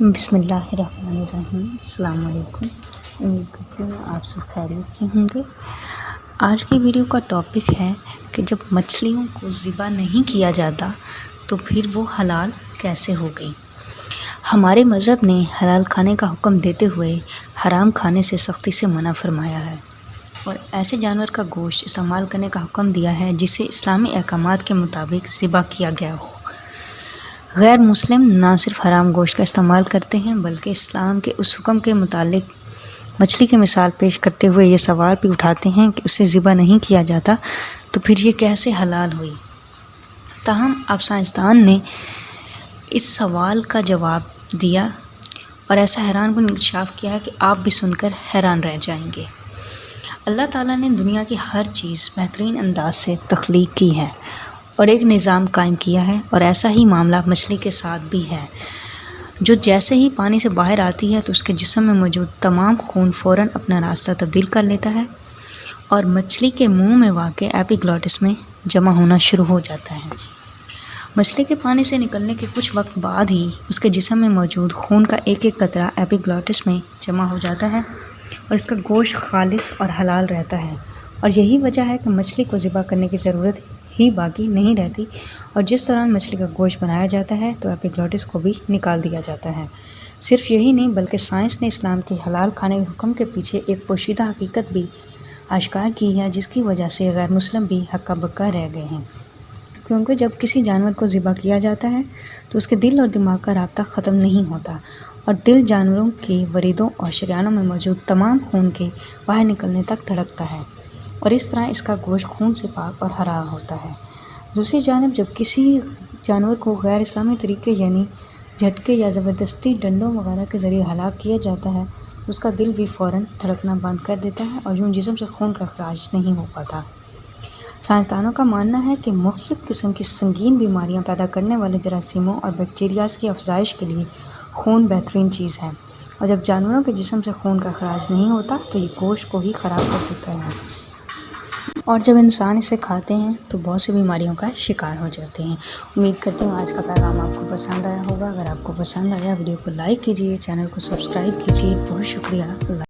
بسم اللہ الرحمن الرحیم۔ السلام علیکم، امید کرتی ہوں آپ سب خیریت سے ہوں گے۔ آج کی ویڈیو کا ٹاپک ہے کہ جب مچھلیوں کو ذبح نہیں کیا جاتا تو پھر وہ حلال کیسے ہو گئی۔ ہمارے مذہب نے حلال کھانے کا حکم دیتے ہوئے حرام کھانے سے سختی سے منع فرمایا ہے اور ایسے جانور کا گوشت استعمال کرنے کا حکم دیا ہے جسے اسلامی احکامات کے مطابق ذبح کیا گیا ہو۔ غیر مسلم نہ صرف حرام گوشت کا استعمال کرتے ہیں بلکہ اسلام کے اس حکم کے متعلق مچھلی کی مثال پیش کرتے ہوئے یہ سوال بھی اٹھاتے ہیں کہ اسے ذبح نہیں کیا جاتا تو پھر یہ کیسے حلال ہوئی۔ تاہم اب سائنسدان نے اس سوال کا جواب دیا اور ایسا حیران کن انکشاف کیا ہے کہ آپ بھی سن کر حیران رہ جائیں گے۔ اللہ تعالیٰ نے دنیا کی ہر چیز بہترین انداز سے تخلیق کی ہے اور ایک نظام قائم کیا ہے، اور ایسا ہی معاملہ مچھلی کے ساتھ بھی ہے، جو جیسے ہی پانی سے باہر آتی ہے تو اس کے جسم میں موجود تمام خون فوراً اپنا راستہ تبدیل کر لیتا ہے اور مچھلی کے منہ میں واقع ایپیگلوٹس میں جمع ہونا شروع ہو جاتا ہے۔ مچھلی کے پانی سے نکلنے کے کچھ وقت بعد ہی اس کے جسم میں موجود خون کا ایک ایک قطرہ ایپیگلوٹس میں جمع ہو جاتا ہے اور اس کا گوشت خالص اور حلال رہتا ہے، اور یہی وجہ ہے کہ مچھلی کو ذبح کرنے کی ضرورت ہی باقی نہیں رہتی، اور جس دوران مچھلی کا گوشت بنایا جاتا ہے تو ایپیگلوٹس کو بھی نکال دیا جاتا ہے۔ صرف یہی نہیں بلکہ سائنس نے اسلام کے حلال کھانے کے حکم کے پیچھے ایک پوشیدہ حقیقت بھی آشکار کی ہے جس کی وجہ سے غیر مسلم بھی ہکا بکا رہ گئے ہیں، کیونکہ جب کسی جانور کو ذبح کیا جاتا ہے تو اس کے دل اور دماغ کا رابطہ ختم نہیں ہوتا، اور دل جانوروں کی وریدوں اور شریانوں میں موجود تمام خون کے باہر نکلنے تک دھڑکتا ہے، اور اس طرح اس کا گوشت خون سے پاک اور حلال ہوتا ہے۔ دوسری جانب جب کسی جانور کو غیر اسلامی طریقے یعنی جھٹکے یا زبردستی ڈنڈوں وغیرہ کے ذریعے ہلاک کیا جاتا ہے تو اس کا دل بھی فوراً دھڑکنا بند کر دیتا ہے اور یوں جسم سے خون کا اخراج نہیں ہو پاتا۔ سائنسدانوں کا ماننا ہے کہ مختلف قسم کی سنگین بیماریاں پیدا کرنے والے جراثیموں اور بیکٹیریاز کی افزائش کے لیے خون بہترین چیز ہے، اور جب جانوروں کے جسم سے خون کا اخراج نہیں ہوتا تو یہ گوشت کو ہی خراب کر دیتا ہے، اور جب انسان اسے کھاتے ہیں تو بہت سی بیماریوں کا شکار ہو جاتے ہیں۔ امید کرتی ہوں آج کا پیغام آپ کو پسند آیا ہوگا۔ اگر آپ کو پسند آیا ویڈیو کو لائک کیجیے، چینل کو سبسکرائب کیجیے۔ بہت شکریہ۔